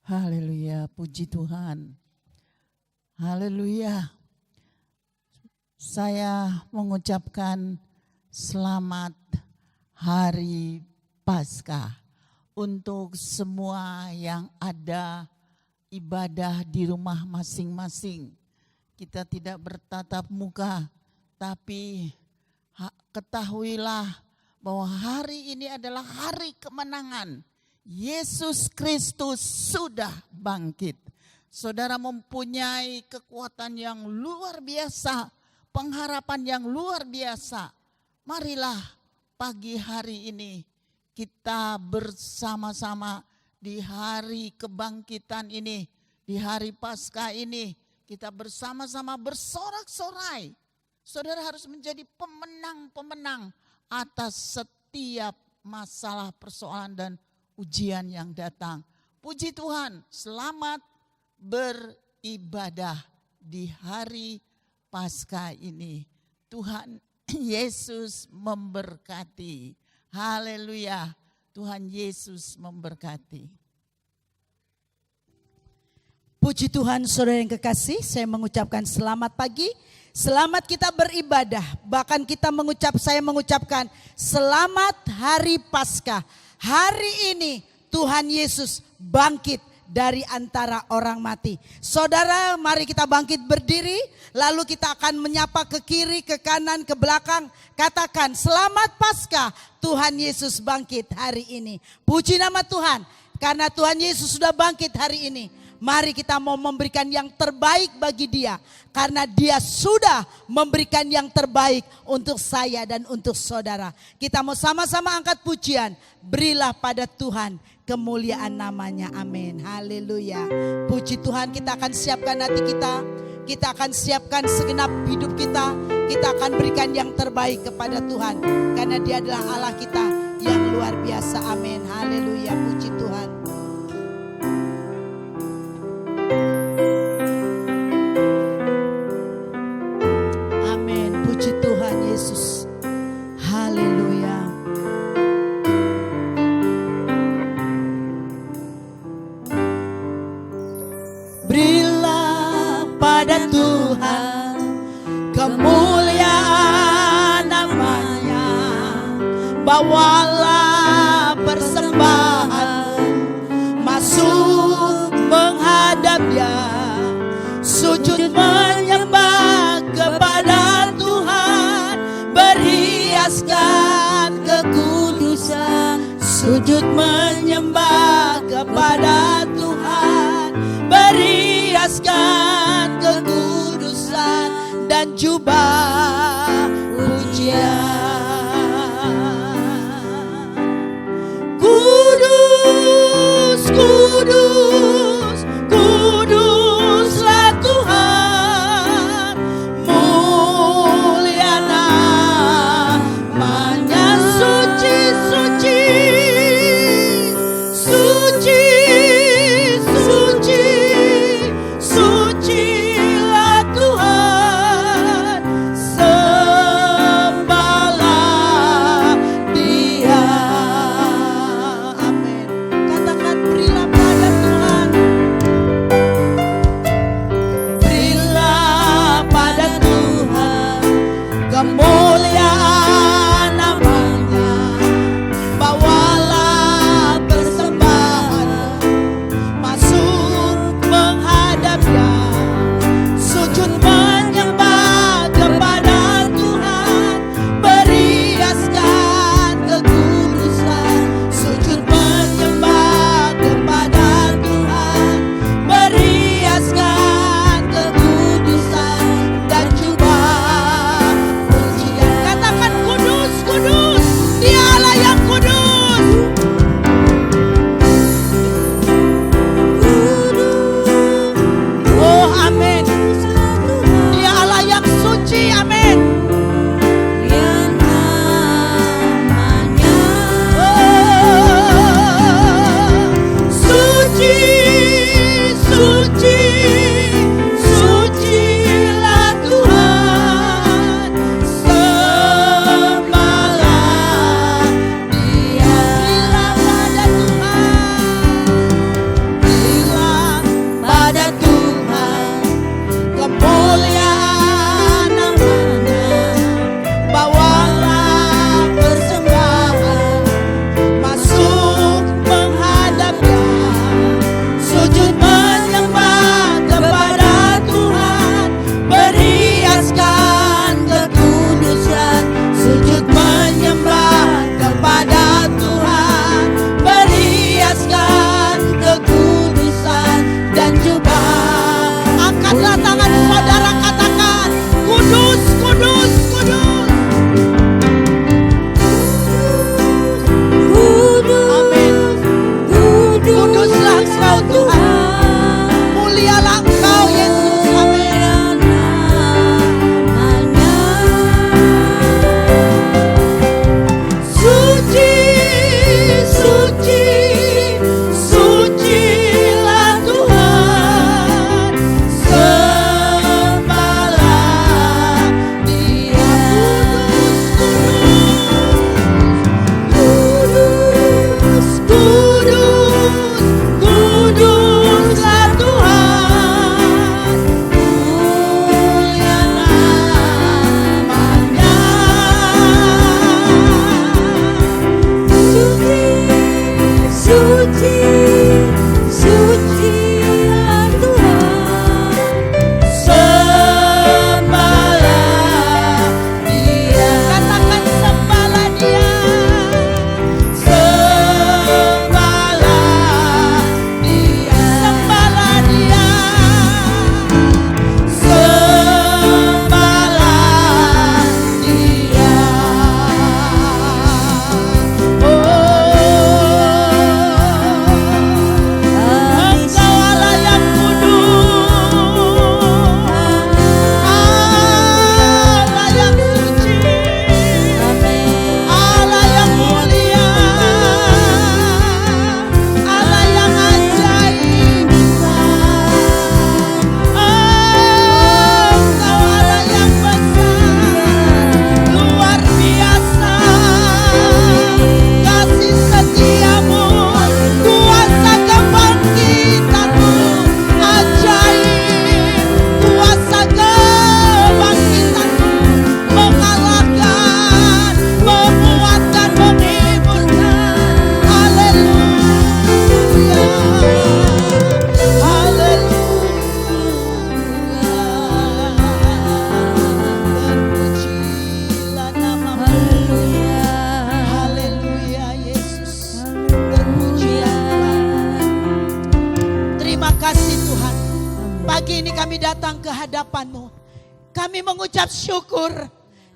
Haleluya, puji Tuhan. Haleluya. Saya mengucapkan selamat hari Paskah untuk semua yang ada ibadah di rumah masing-masing. Kita tidak bertatap muka, tapi ketahuilah bahwa hari ini adalah hari kemenangan. Yesus Kristus sudah bangkit. Saudara mempunyai kekuatan yang luar biasa, pengharapan yang luar biasa. Marilah pagi hari ini kita bersama-sama di hari kebangkitan ini, di hari Paskah ini, kita bersama-sama bersorak-sorai. Saudara harus menjadi pemenang-pemenang atas setiap masalah, persoalan dan ujian yang datang. Puji Tuhan, selamat beribadah di hari Paskah ini. Tuhan Yesus memberkati. Haleluya. Tuhan Yesus memberkati. Puji Tuhan, saudara yang kekasih, saya mengucapkan selamat pagi. Selamat kita beribadah. Bahkan saya mengucapkan selamat hari Paskah. Hari ini Tuhan Yesus bangkit dari antara orang mati. Saudara, mari kita bangkit berdiri. Lalu kita akan menyapa ke kiri, ke kanan, ke belakang. Katakan, selamat Paskah, Tuhan Yesus bangkit hari ini. Puji nama Tuhan, karena Tuhan Yesus sudah bangkit hari ini. Mari kita mau memberikan yang terbaik bagi dia. Karena dia sudah memberikan yang terbaik untuk saya dan untuk saudara. Kita mau sama-sama angkat pujian. Berilah pada Tuhan kemuliaan namanya. Amin. Haleluya. Puji Tuhan, kita akan siapkan hati kita. Kita akan siapkan segenap hidup kita. Kita akan berikan yang terbaik kepada Tuhan. Karena dia adalah Allah kita yang luar biasa. Amin. Haleluya. Puji Tuhan. Yesus, haleluya. Berilah pada Tuhan kemuliaan namanya. Bawalah persembahan masuk menghadap dia, sujud menyembah kepada Tuhan, berhiaskan kekudusan, sujud menyembah kepada Tuhan, berhiaskan kekudusan dan jubah pujian. Kudus, kudus, kuduslah Tuhan, mulia namanya, suci, suci, suci, suci, sucilah Tuhan, sembahlah dia. Amin. Katakan, berilah pada Tuhan, berilah pada Tuhan kemuliaan namanya. Bawalah persembahan masuk menghadap dia, sujud menyembah kepada Tuhan, berhiaskan kekudusan, sujud menyembah kepada Tuhan, berhiaskan kekudusan dan jubah pujian. Katakan, kudus, kudus, dia Allah yang kudus. Oh, amin. Dia Allah yang suci. Amin. Suci, suci, sucilah Tuhan, sembahlah dia. Berilah pada Tuhan, berilah kasih Tuhan. Pagi ini kami datang ke hadapan-Mu. Kami mengucap syukur.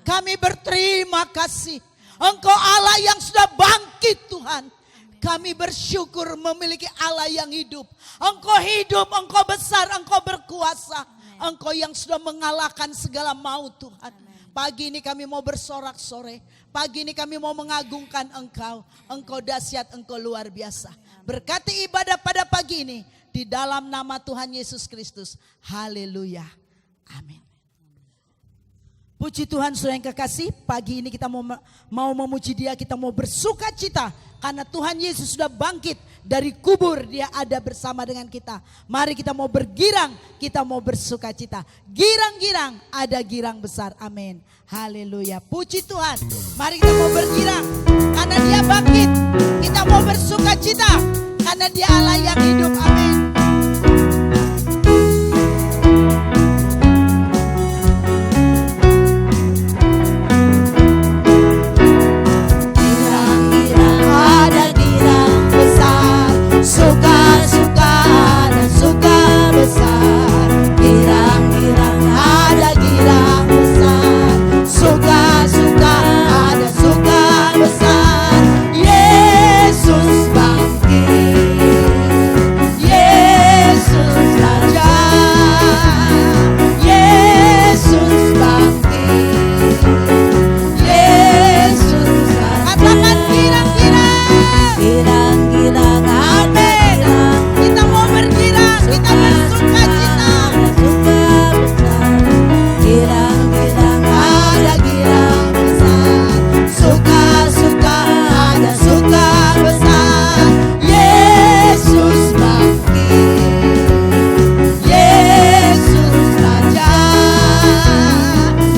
Kami berterima kasih. Engkau Allah yang sudah bangkit Tuhan. Kami bersyukur memiliki Allah yang hidup. Engkau hidup, Engkau besar, Engkau berkuasa. Engkau yang sudah mengalahkan segala maut Tuhan. Pagi ini kami mau bersorak-sorai. Pagi ini kami mau mengagungkan Engkau. Engkau dahsyat, Engkau luar biasa. Berkati ibadah pada pagi ini. Di dalam nama Tuhan Yesus Kristus. Haleluya. Amin. Puji Tuhan saudara yang kekasih, pagi ini kita mau memuji Dia, kita mau bersuka cita karena Tuhan Yesus sudah bangkit dari kubur, Dia ada bersama dengan kita. Mari kita mau bergirang, kita mau bersuka cita. Girang-girang, ada girang besar. Amin. Haleluya. Puji Tuhan. Mari kita mau bergirang karena Dia bangkit. Kita mau bersuka cita karena Dia Allah yang hidup. Amin. Suka-suka dan suka besar, girang-girang ada girang besar. Suka-suka ada suka besar. Yesus bangkit, Yesus Raja, Yesus bangkit, Yesus Raja. Katakan girang-girang, girang-girang. Kita mau bergirang, kita bersuka cita. Girang-girang ada girang besar. Suka-suka ada suka besar. Yesus bangkit, Yesus Raja,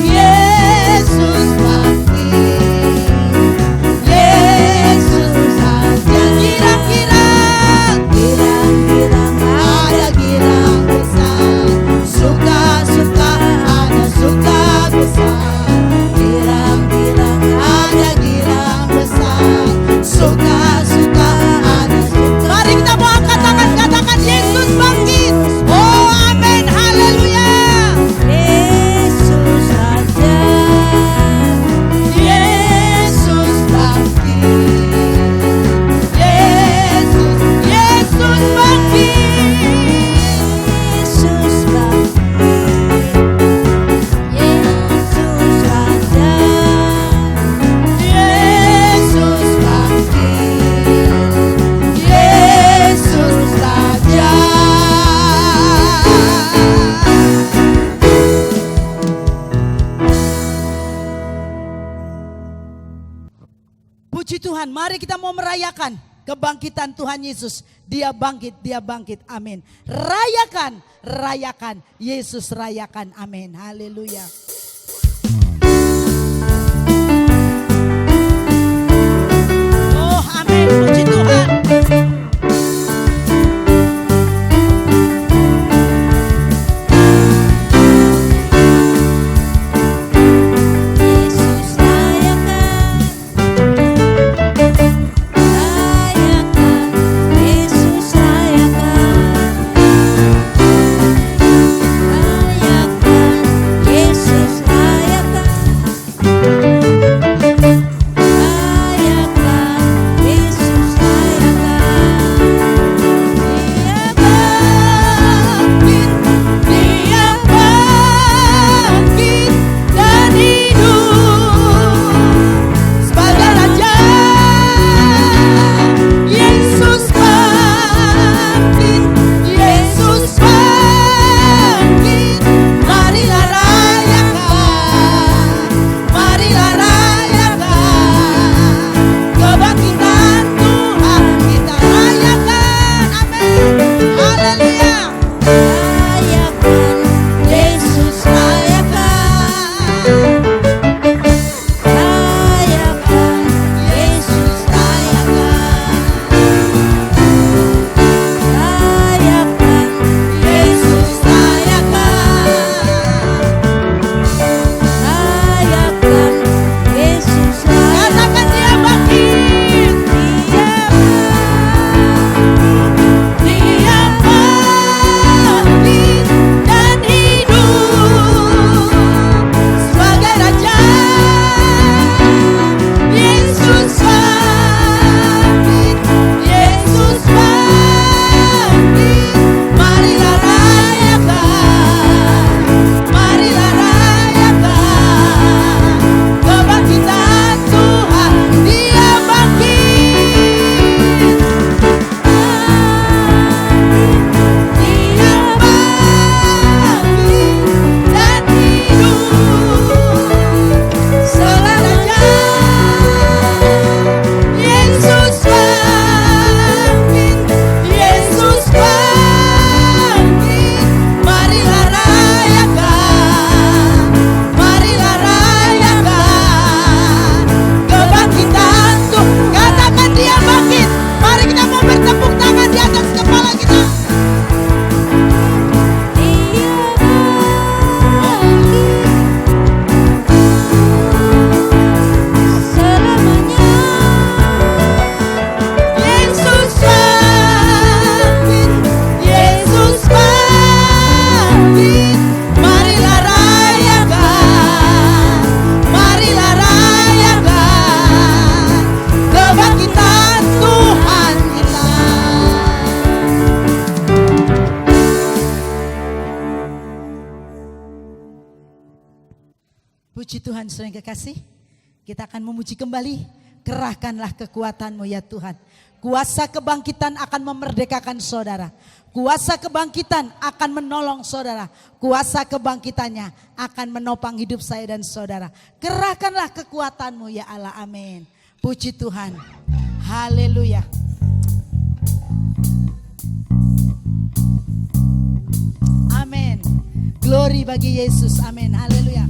Yesus bangkit, Yesus Raja. Girang-girang, girang-girang ada girang besar. Suka-suka ada suka besar. Girang-girang ada girang besar. Suka-suka ada suka. Mari kita mau angkat tangan, katakan Yesus bangkit. Oh amin, haleluya. Yesus Raja, Yesus bangkit, Yesus, Yesus bangkit, Yesus bangkit, Yesus Raja, Yesus bangkit, Yesus Raja. Puji Tuhan, mari kita mau merayakan kebangkitan Tuhan Yesus. Dia bangkit, Dia bangkit. Amin. Rayakan, rayakan. Yesus rayakan. Amin. Haleluya. Oh, amin. Puji Tuhan. Yesus rayakan, rayakan, Yesus rayakan, rayakan, Yesus rayakan, rayakan, Yesus Puji Tuhan, saudara yang kekasih. Kita akan memuji kembali. Kerahkanlah kekuatan-Mu ya Tuhan. Kuasa kebangkitan akan memerdekakan saudara. Kuasa kebangkitan akan menolong saudara. Kuasa kebangkitannya akan menopang hidup saya dan saudara. Kerahkanlah kekuatan-Mu ya Allah. Amin. Puji Tuhan. Haleluya. Amin. Glory bagi Yesus. Amin. Haleluya.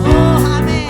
Oh, amin.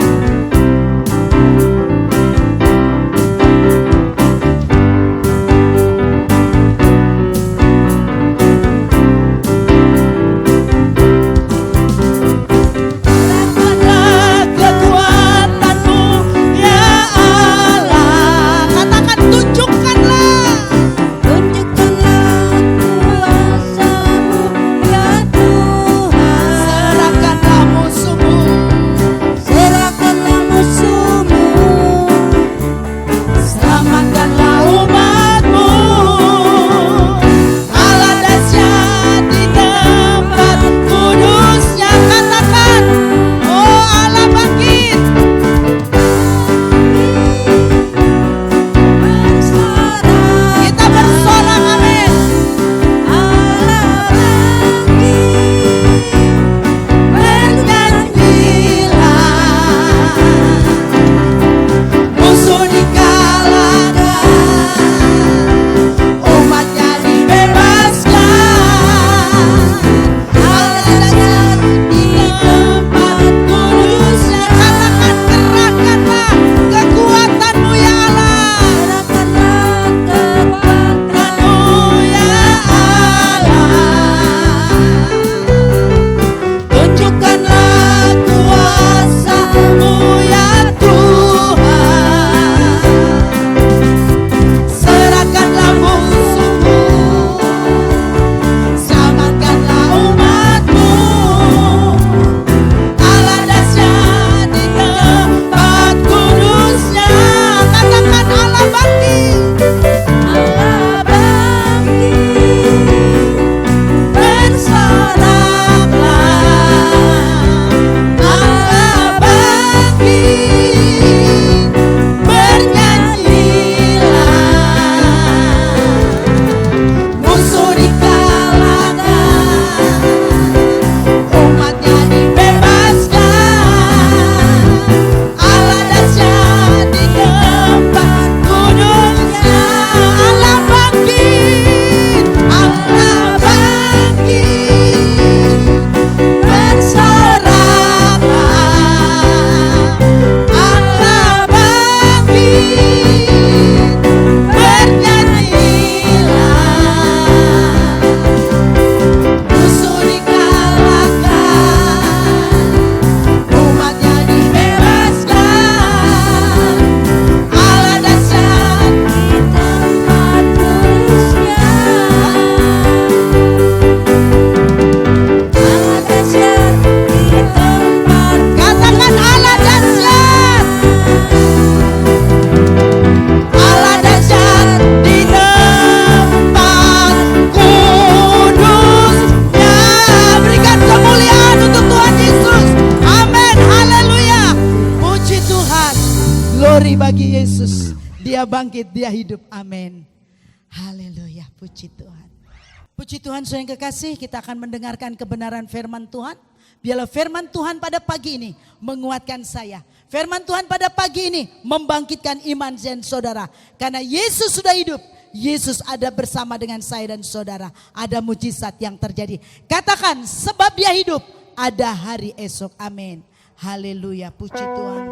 Bagi Yesus, Dia bangkit, Dia hidup. Amin. Haleluya, puji Tuhan. Puji Tuhan, saudara yang kekasih, kita akan mendengarkan kebenaran firman Tuhan. Biarlah firman Tuhan pada pagi ini menguatkan saya. Firman Tuhan pada pagi ini membangkitkan iman dan saudara. Karena Yesus sudah hidup, Yesus ada bersama dengan saya dan saudara. Ada mujizat yang terjadi. Katakan, sebab Dia hidup, ada hari esok. Amin. Haleluya, puji Tuhan.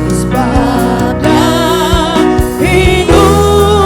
Sebab Dia hidup,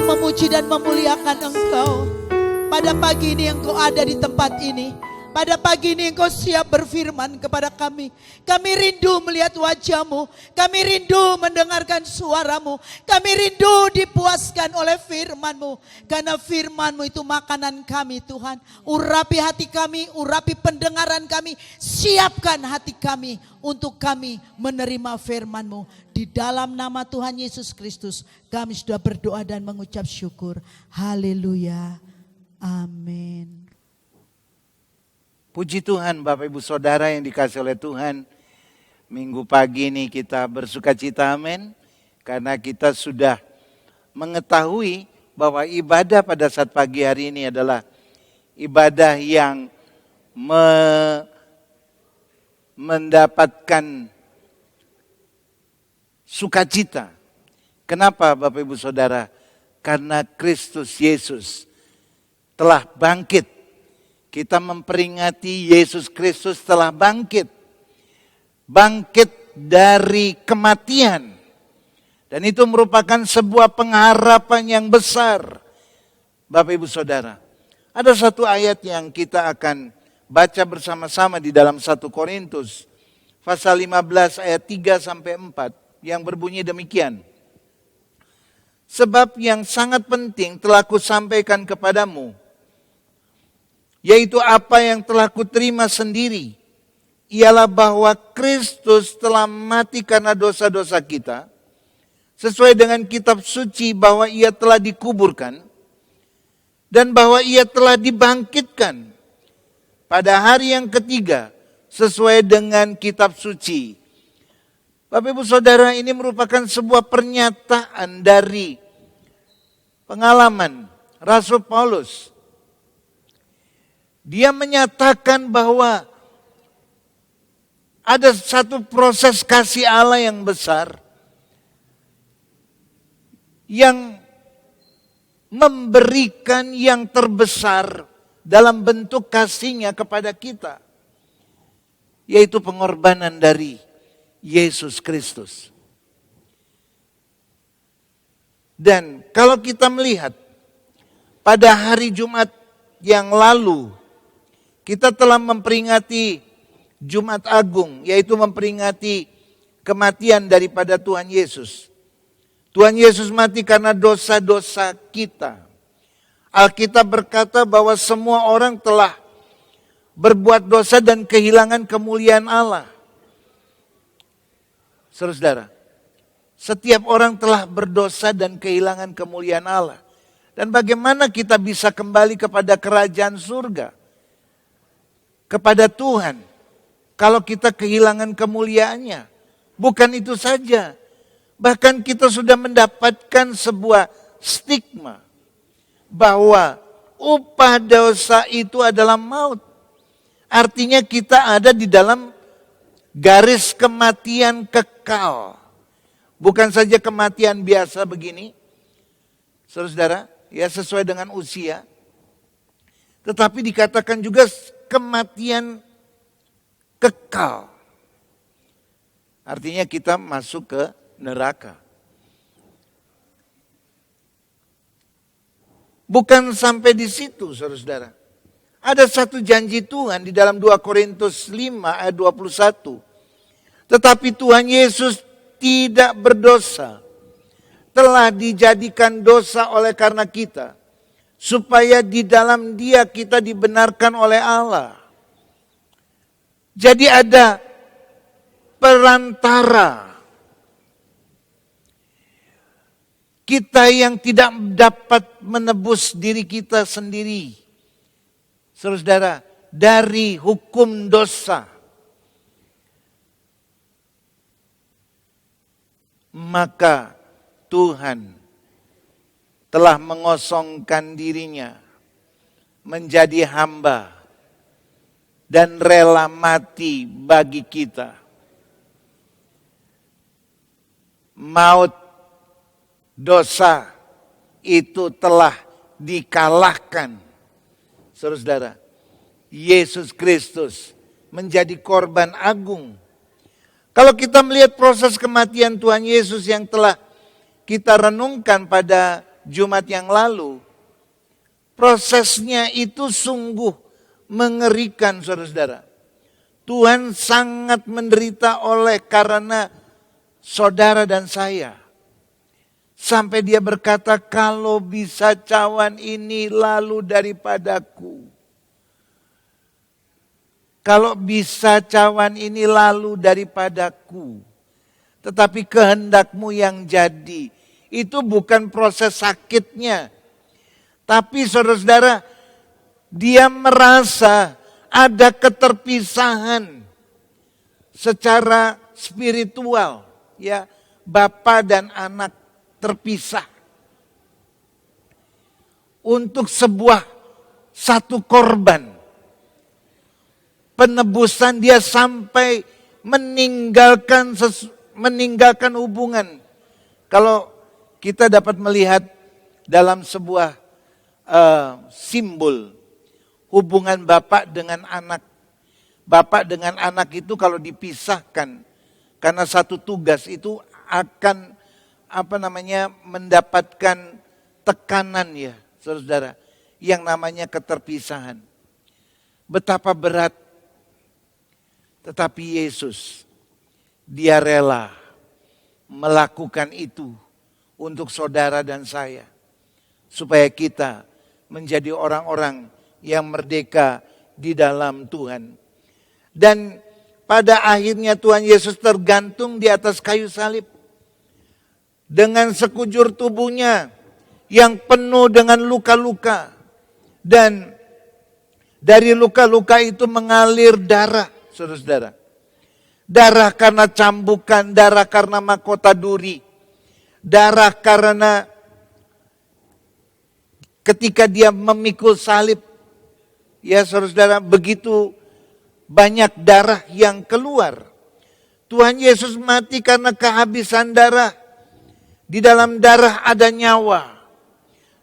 memuji dan memuliakan Engkau. Pada pagi ini Engkau ada di tempat ini. Pada pagi ini Engkau siap berfirman kepada kami. Kami rindu melihat wajah-Mu. Kami rindu mendengarkan suara-Mu. Kami rindu dipuaskan oleh firman-Mu. Karena firman-Mu itu makanan kami Tuhan. Urapi hati kami, urapi pendengaran kami. Siapkan hati kami untuk kami menerima firman-Mu. Di dalam nama Tuhan Yesus Kristus kami sudah berdoa dan mengucap syukur. Haleluya. Amin. Puji Tuhan Bapak Ibu Saudara yang dikasihi oleh Tuhan. Minggu pagi ini kita bersuka cita, amin. Karena kita sudah mengetahui bahwa ibadah pada saat pagi hari ini adalah ibadah yang mendapatkan sukacita. Kenapa Bapak Ibu Saudara? Karena Kristus Yesus telah bangkit. Kita memperingati Yesus Kristus telah bangkit. Bangkit dari kematian. Dan itu merupakan sebuah pengharapan yang besar. Bapak Ibu Saudara. Ada satu ayat yang kita akan baca bersama-sama di dalam 1 Korintus. Pasal 15 ayat 3 sampai 4. Yang berbunyi demikian. Sebab yang sangat penting telah kusampaikan kepadamu. Yaitu apa yang telah kuterima sendiri. Ialah bahwa Kristus telah mati karena dosa-dosa kita. Sesuai dengan kitab suci bahwa ia telah dikuburkan. Dan bahwa ia telah dibangkitkan. Pada hari yang ketiga. Sesuai dengan kitab suci. Bapak Ibu Saudara, ini merupakan sebuah pernyataan dari pengalaman Rasul Paulus. Dia menyatakan bahwa ada satu proses kasih Allah yang besar yang memberikan yang terbesar dalam bentuk kasih-Nya kepada kita, yaitu pengorbanan dari Yesus Kristus. Dan kalau kita melihat pada hari Jumat yang lalu, kita telah memperingati Jumat Agung, yaitu memperingati kematian daripada Tuhan Yesus. Tuhan Yesus mati karena dosa-dosa kita. Alkitab berkata bahwa semua orang telah berbuat dosa dan kehilangan kemuliaan Allah. Saudara, setiap orang telah berdosa dan kehilangan kemuliaan Allah. Dan bagaimana kita bisa kembali kepada kerajaan surga? Kepada Tuhan. Kalau kita kehilangan kemuliaannya. Bukan itu saja. Bahkan kita sudah mendapatkan sebuah stigma. Bahwa upah dosa itu adalah maut. Artinya kita ada di dalam garis kematian kekal. Bukan saja kematian biasa begini. Saudara, ya sesuai dengan usia. Tetapi dikatakan juga kematian kekal. Artinya kita masuk ke neraka. Bukan sampai di situ, saudara. Ada satu janji Tuhan di dalam 2 Korintus 5 ayat 21. Tetapi Tuhan Yesus tidak berdosa. Telah dijadikan dosa oleh karena kita. Supaya di dalam Dia kita dibenarkan oleh Allah. Jadi ada perantara. Kita yang tidak dapat menebus diri kita sendiri. Saudara, dari hukum dosa. Maka Tuhan telah mengosongkan dirinya menjadi hamba dan rela mati bagi kita. Maut dosa itu telah dikalahkan. Saudara, Yesus Kristus menjadi korban agung. Kalau kita melihat proses kematian Tuhan Yesus yang telah kita renungkan pada Jumat yang lalu, prosesnya itu sungguh mengerikan, saudara-saudara. Tuhan sangat menderita oleh karena saudara dan saya. Sampai dia berkata, kalau bisa cawan ini lalu daripadaku. Kalau bisa cawan ini lalu daripadaku. Tetapi kehendakmu yang jadi. Itu bukan proses sakitnya. Tapi saudara-saudara, dia merasa ada keterpisahan secara spiritual, ya, bapa dan anak terpisah. Untuk satu korban penebusan, dia sampai meninggalkan hubungan. Kalau kita dapat melihat dalam sebuah simbol hubungan bapak dengan anak. Bapak dengan anak itu kalau dipisahkan karena satu tugas itu akan mendapatkan tekanan, ya, saudara, yang namanya keterpisahan. Betapa berat. Tetapi Yesus, dia rela melakukan itu untuk saudara dan saya. Supaya kita menjadi orang-orang yang merdeka di dalam Tuhan. Dan pada akhirnya Tuhan Yesus tergantung di atas kayu salib. Dengan sekujur tubuhnya yang penuh dengan luka-luka. Dan dari luka-luka itu mengalir darah, saudara-saudara. Darah karena cambukan, darah karena mahkota duri. Darah karena ketika dia memikul salib, ya saudara-saudara, begitu banyak darah yang keluar. Tuhan Yesus mati karena kehabisan darah. Di dalam darah ada nyawa.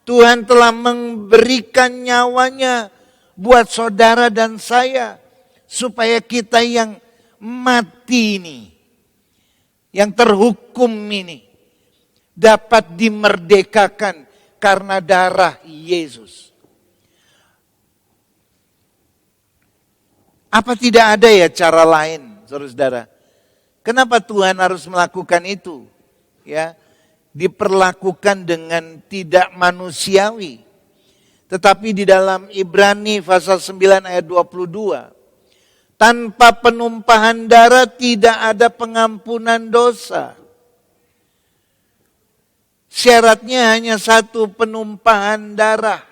Tuhan telah memberikan nyawanya buat saudara dan saya. Supaya kita yang mati ini, yang terhukum ini, dapat dimerdekakan karena darah Yesus. Apa tidak ada ya cara lain, saudara-saudara? Kenapa Tuhan harus melakukan itu? Ya, diperlakukan dengan tidak manusiawi. Tetapi di dalam Ibrani pasal 9 ayat 22, tanpa penumpahan darah tidak ada pengampunan dosa. Syaratnya hanya satu, penumpahan darah.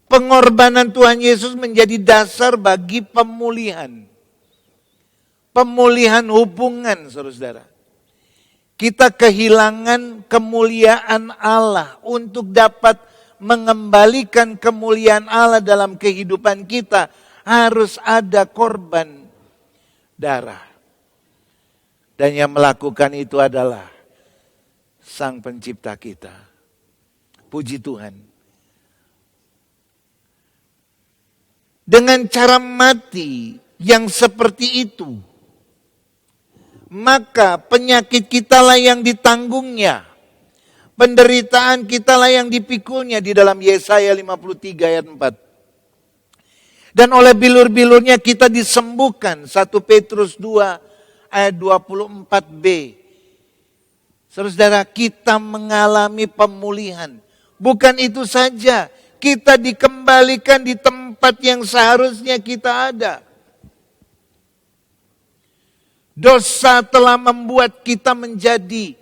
Pengorbanan Tuhan Yesus menjadi dasar bagi pemulihan. Pemulihan hubungan, saudara-saudara. Kita kehilangan kemuliaan Allah. Untuk dapat mengembalikan kemuliaan Allah dalam kehidupan kita, harus ada korban darah. Dan yang melakukan itu adalah Sang Pencipta kita. Puji Tuhan. Dengan cara mati yang seperti itu, maka penyakit kita lah yang ditanggungnya. Penderitaan kita lah yang dipikulnya, di dalam Yesaya 53 ayat 4. Dan oleh bilur-bilurnya kita disembuhkan. 1 Petrus 2 ayat 24b. Saudara, kita mengalami pemulihan. Bukan itu saja, kita dikembalikan di tempat yang seharusnya kita ada. Dosa telah membuat kita menjadi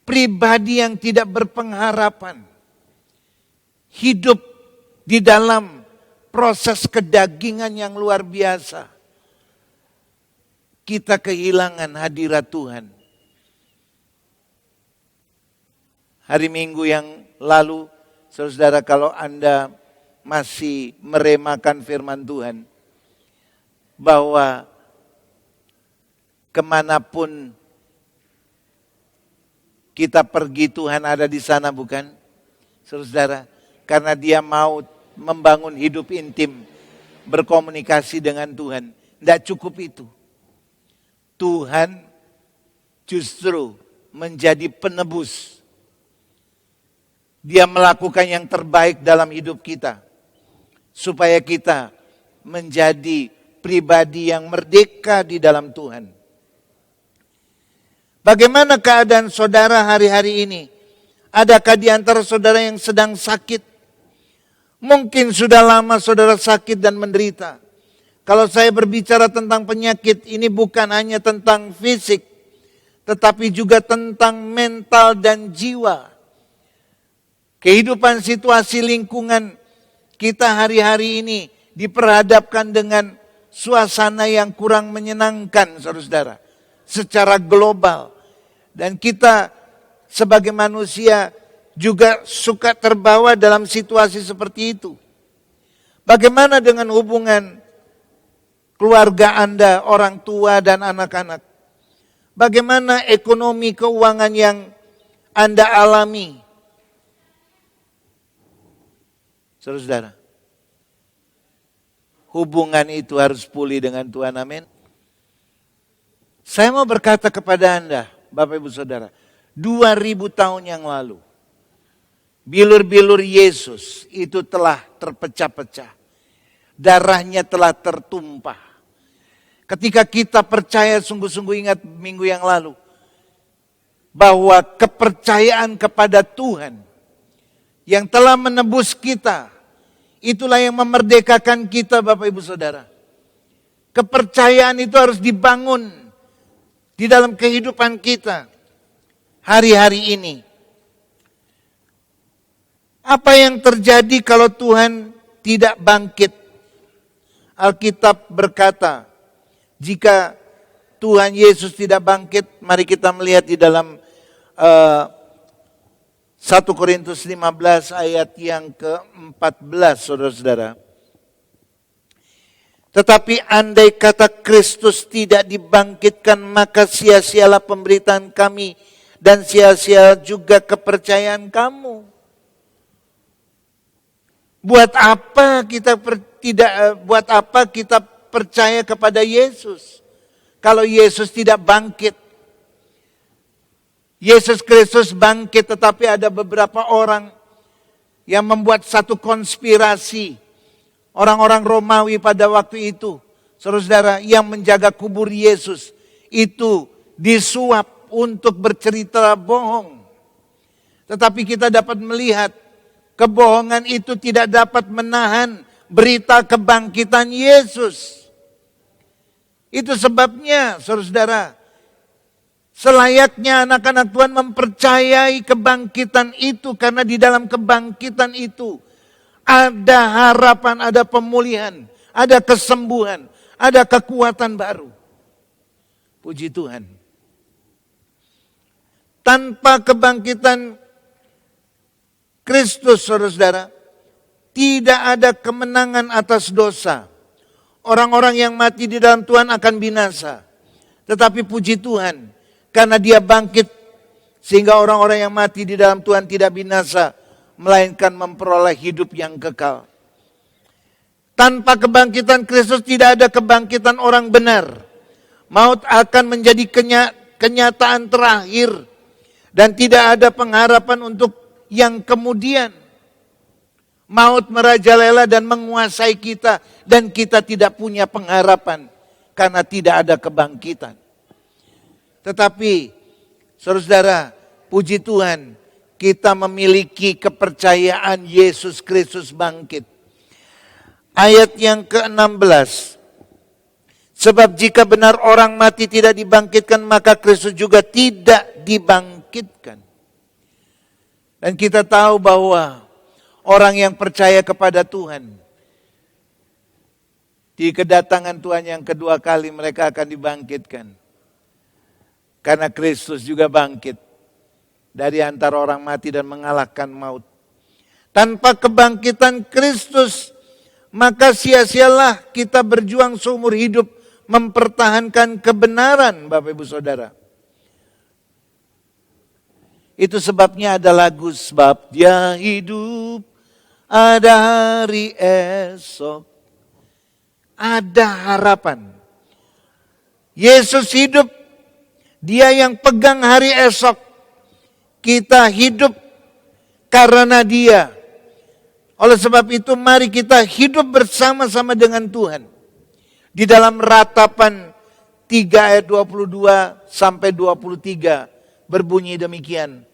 pribadi yang tidak berpengharapan. Hidup di dalam proses kedagingan yang luar biasa. Kita kehilangan hadirat Tuhan. Hari Minggu yang lalu, saudara, kalau Anda masih meremakan firman Tuhan, bahwa kemanapun kita pergi, Tuhan ada di sana, bukan? Saudara, karena dia mau membangun hidup intim, berkomunikasi dengan Tuhan. Tidak cukup itu. Tuhan justru menjadi penebus. Dia melakukan yang terbaik dalam hidup kita. Supaya kita menjadi pribadi yang merdeka di dalam Tuhan. Bagaimana keadaan saudara hari-hari ini? Adakah di antara saudara yang sedang sakit? Mungkin sudah lama saudara sakit dan menderita. Kalau saya berbicara tentang penyakit, ini bukan hanya tentang fisik, tetapi juga tentang mental dan jiwa. Kehidupan situasi lingkungan kita hari-hari ini diperhadapkan dengan suasana yang kurang menyenangkan, saudara-saudara, secara global. Dan kita sebagai manusia juga suka terbawa dalam situasi seperti itu. Bagaimana dengan hubungan keluarga Anda, orang tua dan anak-anak? Bagaimana ekonomi keuangan yang Anda alami? Saudara-saudara, hubungan itu harus pulih dengan Tuhan, amin. Saya mau berkata kepada Anda, Bapak Ibu Saudara, 2000 tahun yang lalu, bilur-bilur Yesus itu telah terpecah-pecah. Darahnya telah tertumpah. Ketika kita percaya, sungguh-sungguh ingat minggu yang lalu, bahwa kepercayaan kepada Tuhan yang telah menebus kita, itulah yang memerdekakan kita, Bapak Ibu Saudara. Kepercayaan itu harus dibangun di dalam kehidupan kita hari-hari ini. Apa yang terjadi kalau Tuhan tidak bangkit? Alkitab berkata, jika Tuhan Yesus tidak bangkit, mari kita melihat di dalam 1 Korintus 15 ayat yang ke-14, saudara-saudara. Tetapi andai kata Kristus tidak dibangkitkan, maka sia-sialah pemberitaan kami dan sia-sia juga kepercayaan kamu. Buat apa kita percaya kepada Yesus kalau Yesus tidak bangkit? Yesus Kristus bangkit, tetapi ada beberapa orang yang membuat satu konspirasi. Orang-orang Romawi pada waktu itu, saudara-saudara, yang menjaga kubur Yesus itu disuap untuk bercerita bohong. Tetapi kita dapat melihat kebohongan itu tidak dapat menahan berita kebangkitan Yesus. Itu sebabnya, saudara-saudara, selayaknya anak-anak Tuhan mempercayai kebangkitan itu, karena di dalam kebangkitan itu ada harapan, ada pemulihan, ada kesembuhan, ada kekuatan baru. Puji Tuhan. Tanpa kebangkitan Kristus, saudara-saudara, tidak ada kemenangan atas dosa. Orang-orang yang mati di dalam Tuhan akan binasa. Tetapi puji Tuhan, karena Dia bangkit, sehingga orang-orang yang mati di dalam Tuhan tidak binasa, melainkan memperoleh hidup yang kekal. Tanpa kebangkitan Kristus tidak ada kebangkitan orang benar. Maut akan menjadi kenyataan terakhir. Dan tidak ada pengharapan untuk yang kemudian. Maut merajalela dan menguasai kita. Dan kita tidak punya pengharapan. Karena tidak ada kebangkitan. Tetapi, saudara-saudara, puji Tuhan, kita memiliki kepercayaan Yesus Kristus bangkit. Ayat yang ke-16. Sebab jika benar orang mati tidak dibangkitkan, maka Kristus juga tidak dibangkitkan. Dan kita tahu bahwa orang yang percaya kepada Tuhan, di kedatangan Tuhan yang kedua kali mereka akan dibangkitkan. Karena Kristus juga bangkit dari antara orang mati dan mengalahkan maut. Tanpa kebangkitan Kristus, maka sia-sialah kita berjuang seumur hidup mempertahankan kebenaran, Bapak Ibu Saudara. Itu sebabnya ada lagu, sebab Dia hidup, ada hari esok, ada harapan. Yesus hidup, Dia yang pegang hari esok. Kita hidup karena Dia. Oleh sebab itu mari kita hidup bersama-sama dengan Tuhan. Di dalam Ratapan 3 ayat 22 sampai 23 berbunyi demikian.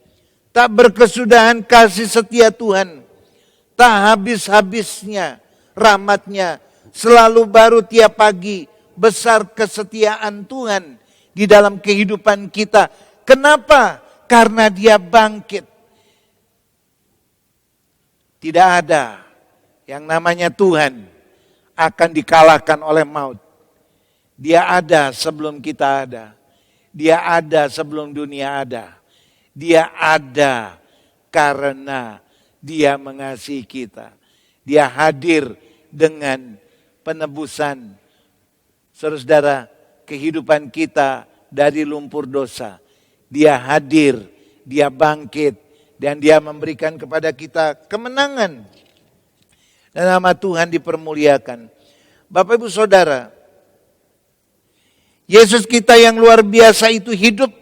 Tak berkesudahan kasih setia Tuhan, tak habis-habisnya rahmat-Nya, selalu baru tiap pagi, besar kesetiaan Tuhan di dalam kehidupan kita. Kenapa? Karena Dia bangkit. Tidak ada yang namanya Tuhan akan dikalahkan oleh maut. Dia ada sebelum kita ada. Dia ada sebelum dunia ada. Dia ada karena Dia mengasihi kita. Dia hadir dengan penebusan. Saudara-saudara, kehidupan kita dari lumpur dosa. Dia hadir, Dia bangkit, dan Dia memberikan kepada kita kemenangan. Dan nama Tuhan dipermuliakan. Bapak Ibu Saudara, Yesus kita yang luar biasa itu hidup.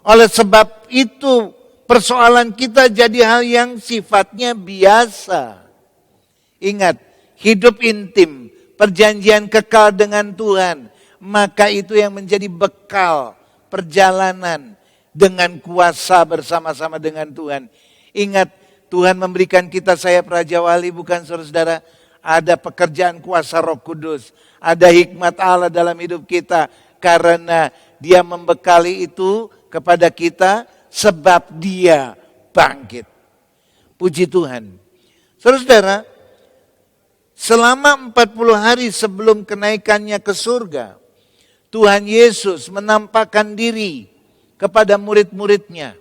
Oleh sebab itu persoalan kita jadi hal yang sifatnya biasa. Ingat, hidup intim, perjanjian kekal dengan Tuhan. Maka itu yang menjadi bekal perjalanan dengan kuasa bersama-sama dengan Tuhan. Ingat, Tuhan memberikan kita sayap Raja Wali, bukan saudara-saudara. Ada pekerjaan kuasa Roh Kudus. Ada hikmat Allah dalam hidup kita. Karena Dia membekali itu kepada kita sebab Dia bangkit. Puji Tuhan. Saudara-saudara, selama 40 hari sebelum kenaikannya ke surga, Tuhan Yesus menampakkan diri kepada murid-muridnya.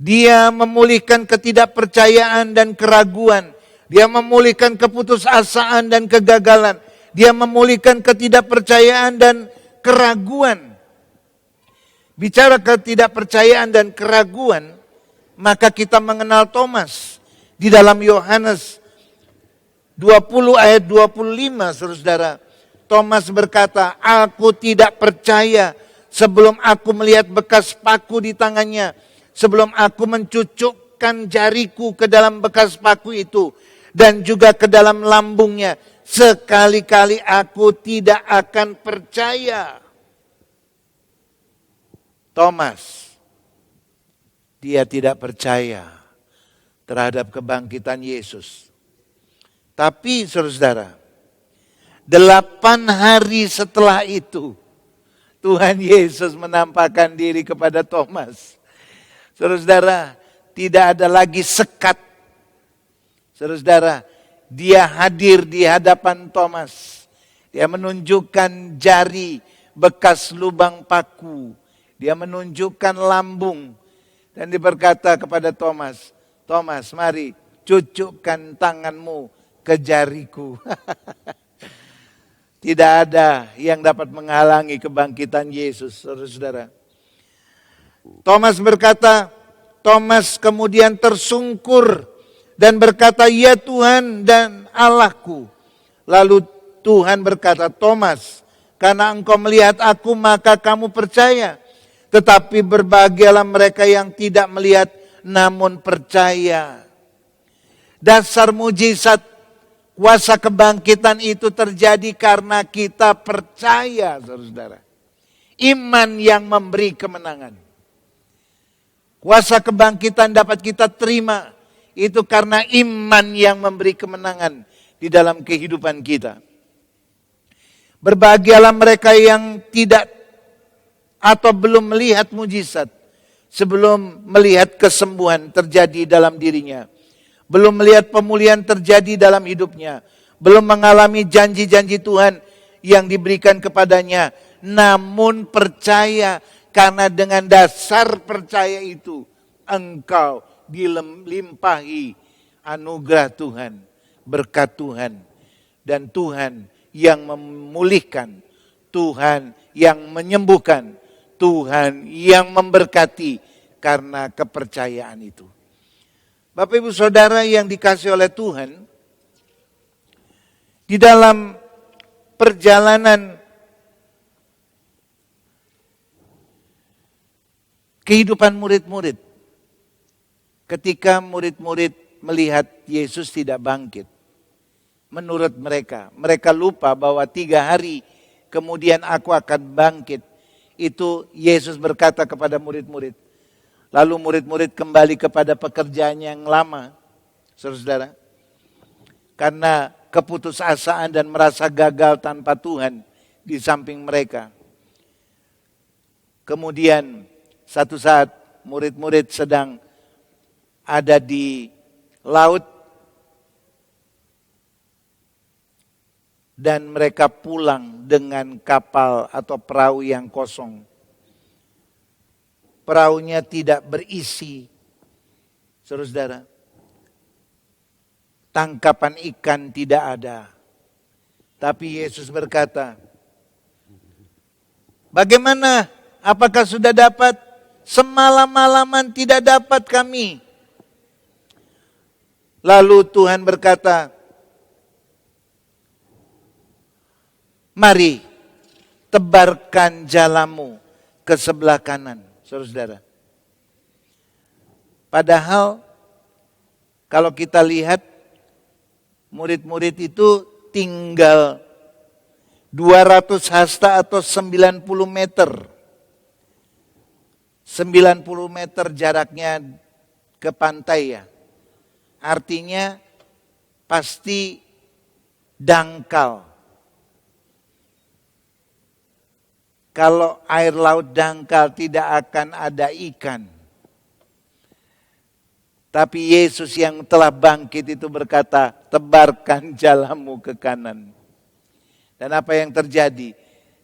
Dia memulihkan ketidakpercayaan dan keraguan. Dia memulihkan keputusasaan dan kegagalan. Dia memulihkan ketidakpercayaan dan keraguan. Bicara ketidakpercayaan dan keraguan, maka kita mengenal Thomas. Di dalam Yohanes 20 ayat 25, saudara-saudara. Thomas berkata, aku tidak percaya sebelum aku melihat bekas paku di tangannya. Sebelum aku mencucukkan jariku ke dalam bekas paku itu. Dan juga ke dalam lambungnya. Sekali-kali aku tidak akan percaya. Thomas, dia tidak percaya terhadap kebangkitan Yesus. Tapi saudara-saudara, 8 hari setelah itu, Tuhan Yesus menampakkan diri kepada Thomas. Saudara-saudara, tidak ada lagi sekat. Saudara-saudara, Dia hadir di hadapan Thomas. Dia menunjukkan jari bekas lubang paku. Dia menunjukkan lambung. Dan dia berkata kepada Thomas, Thomas, mari cucukkan tanganmu ke jariku. Tidak ada yang dapat menghalangi kebangkitan Yesus, saudara-saudara. Thomas berkata, Thomas kemudian tersungkur dan berkata, ya Tuhan dan Allahku. Lalu Tuhan berkata, Thomas, karena engkau melihat aku maka kamu percaya. Tetapi berbahagialah mereka yang tidak melihat namun percaya. Dasar mujizat kuasa kebangkitan itu terjadi karena kita percaya, saudara-saudara. Iman yang memberi kemenangan. Kuasa kebangkitan dapat kita terima. Itu karena iman yang memberi kemenangan di dalam kehidupan kita. Berbahagialah mereka yang tidak atau belum melihat mujizat. Sebelum melihat kesembuhan terjadi dalam dirinya. Belum melihat pemulihan terjadi dalam hidupnya. Belum mengalami janji-janji Tuhan yang diberikan kepadanya. Namun percaya, karena dengan dasar percaya itu engkau dilimpahi anugerah Tuhan, berkat Tuhan. Dan Tuhan yang memulihkan, Tuhan yang menyembuhkan, Tuhan yang memberkati karena kepercayaan itu. Bapak Ibu Saudara yang dikasihi oleh Tuhan, di dalam perjalanan kehidupan murid-murid, ketika murid-murid melihat Yesus tidak bangkit. Menurut mereka, mereka lupa bahwa 3 hari kemudian aku akan bangkit. Itu Yesus berkata kepada murid-murid. Lalu murid-murid kembali kepada pekerjaan yang lama, saudara. Karena keputusasaan dan merasa gagal tanpa Tuhan di samping mereka. Kemudian satu saat murid-murid sedang ada di laut dan mereka pulang dengan kapal atau perahu yang kosong. Perahunya tidak berisi, saudara. Tangkapan ikan tidak ada. Tapi Yesus berkata, bagaimana? Apakah sudah dapat? Semalam-malaman tidak dapat kami. Lalu Tuhan berkata, mari tebarkan jalamu ke sebelah kanan, saudara. Padahal kalau kita lihat murid-murid itu tinggal 200 hasta atau 90 meter. 90 meter jaraknya ke pantai ya. Artinya pasti dangkal. Kalau air laut dangkal tidak akan ada ikan. Tapi Yesus yang telah bangkit itu berkata, tebarkan jalamu ke kanan. Dan apa yang terjadi?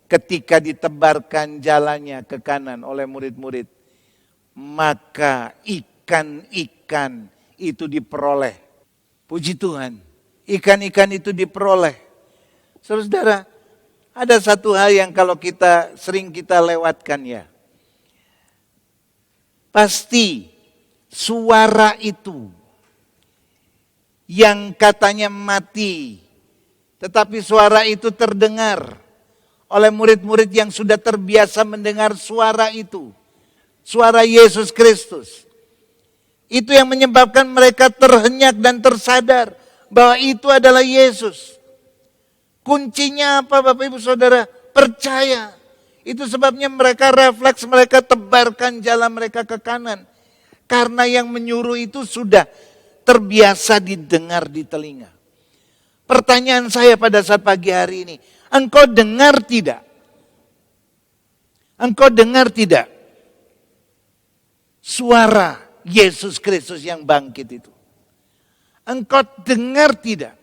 Ketika ditebarkan jalannya ke kanan oleh murid-murid, maka ikan-ikan itu diperoleh. Puji Tuhan, ikan-ikan itu diperoleh. Saudara, ada satu hal yang kalau sering kita lewatkan ya. Pasti suara itu yang katanya mati, tetapi suara itu terdengar oleh murid-murid yang sudah terbiasa mendengar suara itu. Suara Yesus Kristus. Itu yang menyebabkan mereka terhenyak dan tersadar bahwa itu adalah Yesus. Kuncinya apa Bapak Ibu Saudara? Percaya. Itu sebabnya mereka refleks, mereka tebarkan jalan mereka ke kanan. Karena yang menyuruh itu sudah terbiasa didengar di telinga. Pertanyaan saya pada saat pagi hari ini, engkau dengar tidak? Engkau dengar tidak? Suara Yesus Kristus yang bangkit itu. Engkau dengar tidak?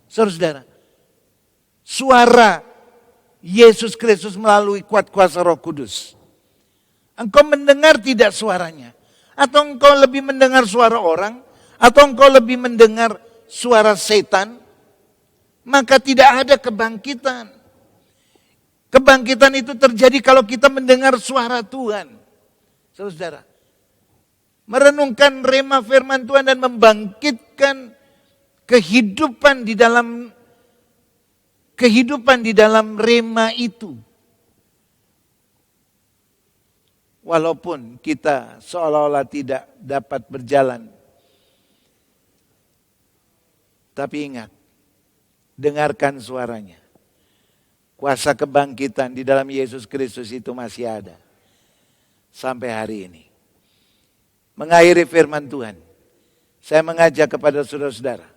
Saudara, suara Yesus Kristus melalui kuat kuasa Roh Kudus. Engkau mendengar tidak suaranya? Atau engkau lebih mendengar suara orang? Atau engkau lebih mendengar suara setan? Maka tidak ada kebangkitan. Kebangkitan itu terjadi kalau kita mendengar suara Tuhan. Saudara, merenungkan rema firman Tuhan dan membangkitkan kehidupan di dalam rema itu. Walaupun kita seolah-olah tidak dapat berjalan. Tapi ingat, dengarkan suaranya. Kuasa kebangkitan di dalam Yesus Kristus itu masih ada. Sampai hari ini. Mengakhiri firman Tuhan. Saya mengajak kepada saudara-saudara.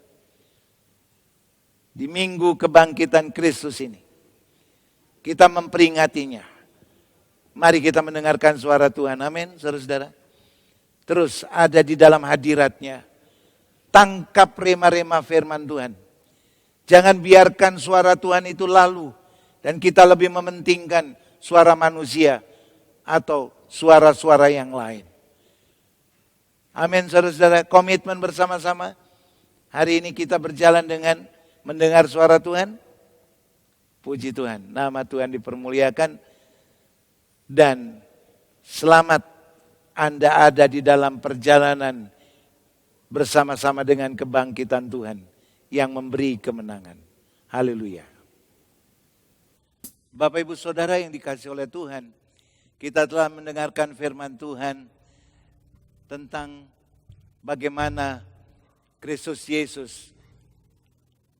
Di minggu kebangkitan Kristus ini. Kita memperingatinya. Mari kita mendengarkan suara Tuhan. Amin, saudara-saudara. Terus ada di dalam hadiratnya. Tangkap rema-rema firman Tuhan. Jangan biarkan suara Tuhan itu lalu. Dan kita lebih mementingkan suara manusia. Atau suara-suara yang lain. Amin, saudara-saudara. Komitmen bersama-sama. Hari ini kita berjalan dengan mendengar suara Tuhan. Puji Tuhan. Nama Tuhan dipermuliakan. Dan selamat Anda ada di dalam perjalanan bersama-sama dengan kebangkitan Tuhan yang memberi kemenangan. Haleluya. Bapak Ibu Saudara yang dikasihi oleh Tuhan, kita telah mendengarkan firman Tuhan tentang bagaimana Kristus Yesus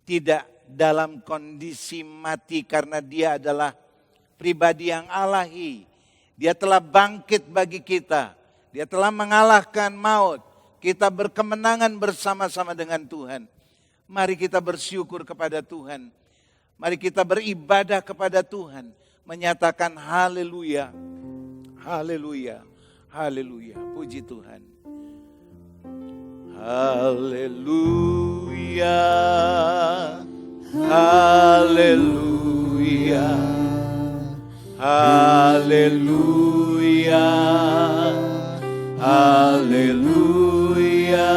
tidak dalam kondisi mati karena dia adalah pribadi yang alahi. Dia telah bangkit bagi kita. Dia telah mengalahkan maut. Kita berkemenangan bersama-sama dengan Tuhan. Mari kita bersyukur kepada Tuhan. Mari kita beribadah kepada Tuhan. Menyatakan haleluya. Haleluya. Haleluya. Puji Tuhan. Haleluya. Haleluya. Haleluya. Haleluya.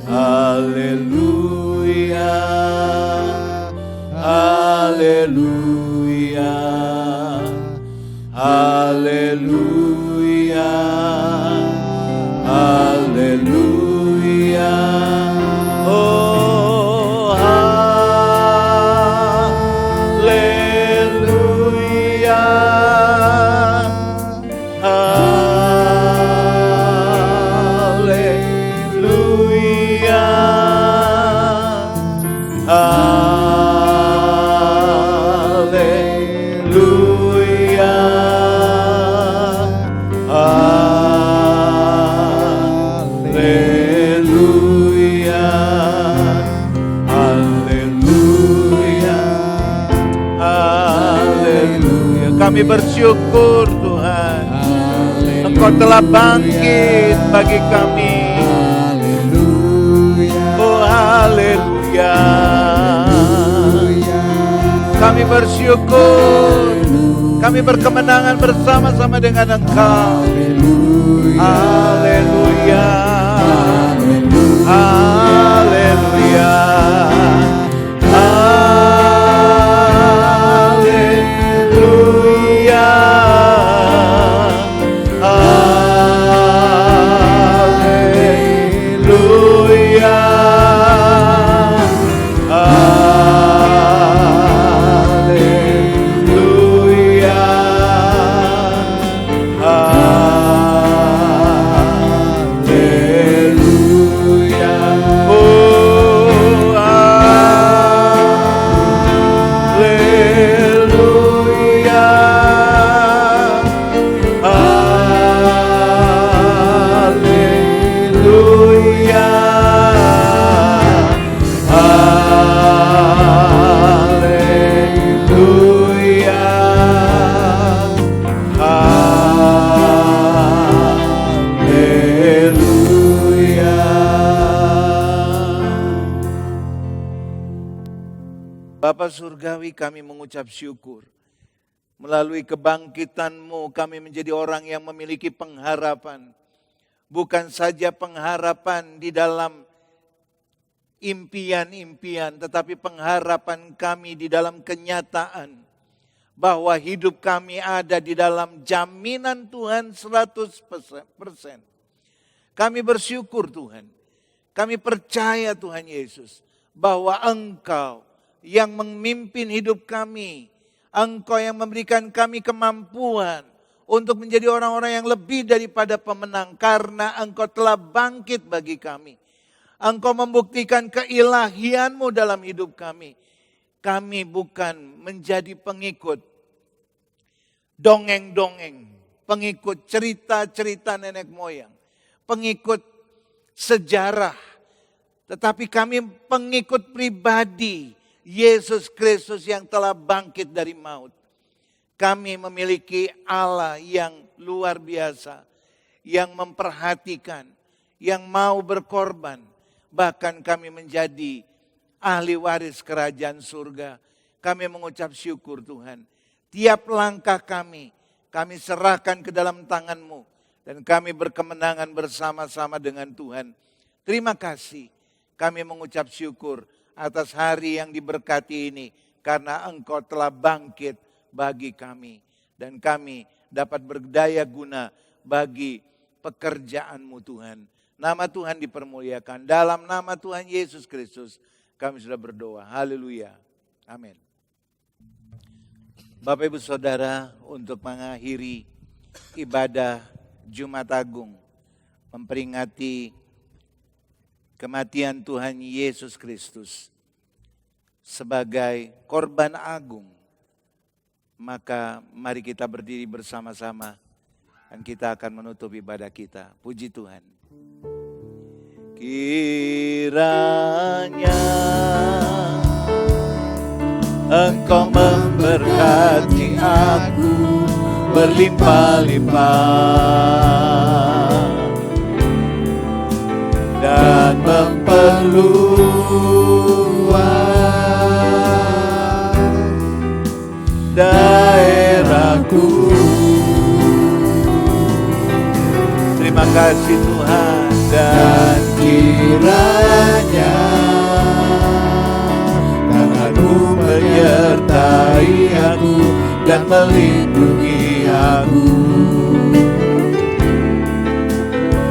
Haleluya. Haleluya. Haleluya. Haleluya. Oh, haleluya. Haleluya. Haleluya. Haleluya. Haleluya. Haleluya. Kami bersyukur Tuhan. Engkau telah bangkit bagi kami. Oh haleluya. Kami bersyukur. Kami berkemenangan bersama-sama dengan Engkau. Haleluya. Haleluya. Haleluya. Haleluya. Haleluya. Haleluya. Oh, haleluya. Haleluya. Haleluya. Haleluya. Bapa Surgawi, kami mengucap syukur. Melalui kebangkitan-Mu kami menjadi orang yang memiliki pengharapan. Bukan saja pengharapan di dalam impian-impian, tetapi pengharapan kami di dalam kenyataan. Bahwa hidup kami ada di dalam jaminan Tuhan 100%. Kami bersyukur Tuhan. Kami percaya Tuhan Yesus. Bahwa Engkau yang memimpin hidup kami. Engkau yang memberikan kami kemampuan untuk menjadi orang-orang yang lebih daripada pemenang. Karena Engkau telah bangkit bagi kami. Engkau membuktikan keilahian-Mu dalam hidup kami. Kami bukan menjadi pengikut dongeng-dongeng. Pengikut cerita-cerita nenek moyang. Pengikut sejarah. Tetapi kami pengikut pribadi Yesus Kristus yang telah bangkit dari maut. Kami memiliki Allah yang luar biasa. Yang memperhatikan. Yang mau berkorban. Bahkan kami menjadi ahli waris kerajaan surga. Kami mengucap syukur Tuhan. Tiap langkah kami serahkan ke dalam tangan-Mu. Dan kami berkemenangan bersama-sama dengan Tuhan. Terima kasih. Kami mengucap syukur atas hari yang diberkati ini. Karena Engkau telah bangkit bagi kami. Dan kami dapat berdaya guna bagi pekerjaan-Mu Tuhan. Nama Tuhan dipermuliakan. Dalam nama Tuhan Yesus Kristus kami sudah berdoa. Haleluya. Amin. Bapak Ibu Saudara, untuk mengakhiri ibadah Jumat Agung memperingati kematian Tuhan Yesus Kristus sebagai korban agung, maka mari kita berdiri bersama-sama dan kita akan menutup ibadah kita. Puji Tuhan. Kiranya Engkau memberkati aku berlimpah-limpah dan memperluas daerahku. Terima kasih Tuhan. Dan kiranya tangan-Mu menyertai aku dan melindungi aku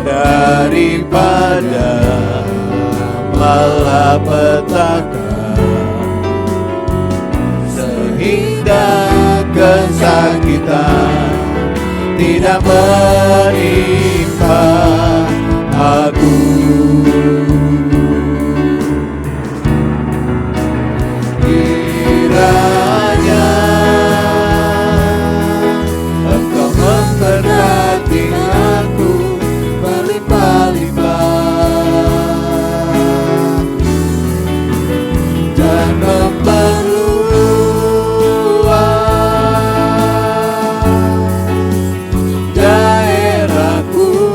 daripada malapetaka, sehingga kesakitan tidak menimpa aku. Kiranya Engkau memberkati aku berlimpah-limpah dan memperluas daerahku.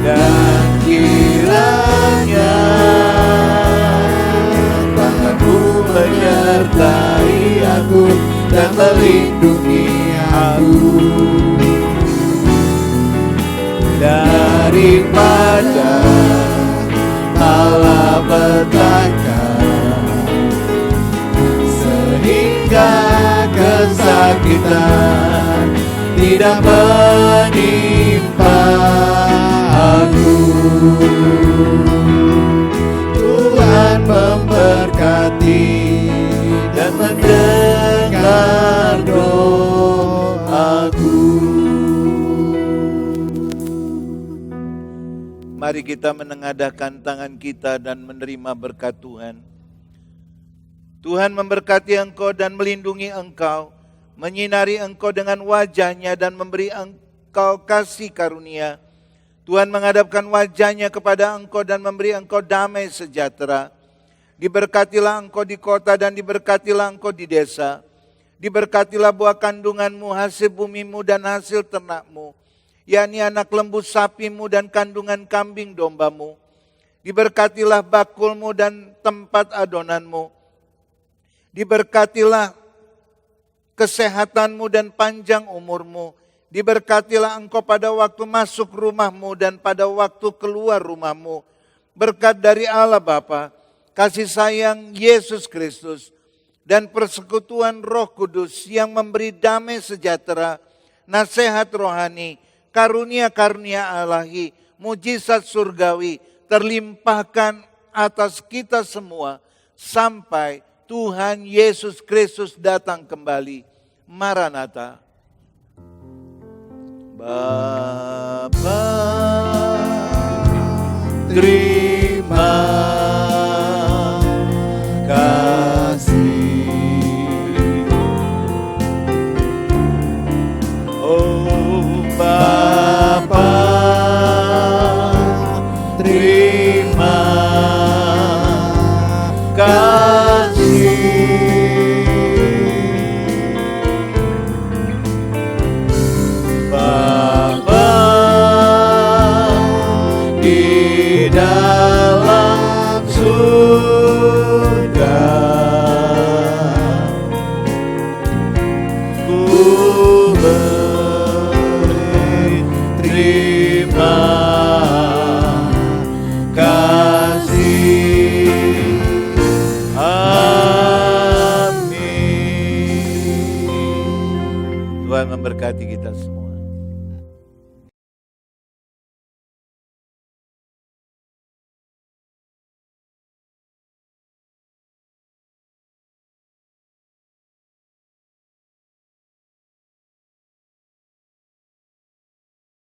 Dan kiranya tangan-Mu menyertai aku dan melindungi aku daripada malapetaka, sehingga kesakitan tidak menimpa aku. Tuhan memberkati dan mendengar doaku. Mari kita menengadahkan tangan kita dan menerima berkat Tuhan. Tuhan memberkati engkau dan melindungi engkau, menyinari engkau dengan wajah-Nya dan memberi engkau kasih karunia. Tuhan menghadapkan wajah-Nya kepada engkau dan memberi engkau damai sejahtera. Diberkatilah engkau di kota dan diberkatilah engkau di desa. Diberkatilah buah kandunganmu, hasil bumimu dan hasil ternakmu, yakni anak lembu sapimu dan kandungan kambing dombamu. Diberkatilah bakulmu dan tempat adonanmu. Diberkatilah kesehatanmu dan panjang umurmu. Diberkatilah engkau pada waktu masuk rumahmu dan pada waktu keluar rumahmu. Berkat dari Allah Bapa, kasih sayang Yesus Kristus, dan persekutuan Roh Kudus yang memberi damai sejahtera, nasihat rohani, karunia-karunia Ilahi, mujizat surgawi terlimpahkan atas kita semua sampai Tuhan Yesus Kristus datang kembali. Maranatha. Bapa, terima kasih. Oh Bapa, terima kasih. Bapa di dalam surga, ku beri terima kasih. Amin. Tuhan memberkati kita semua.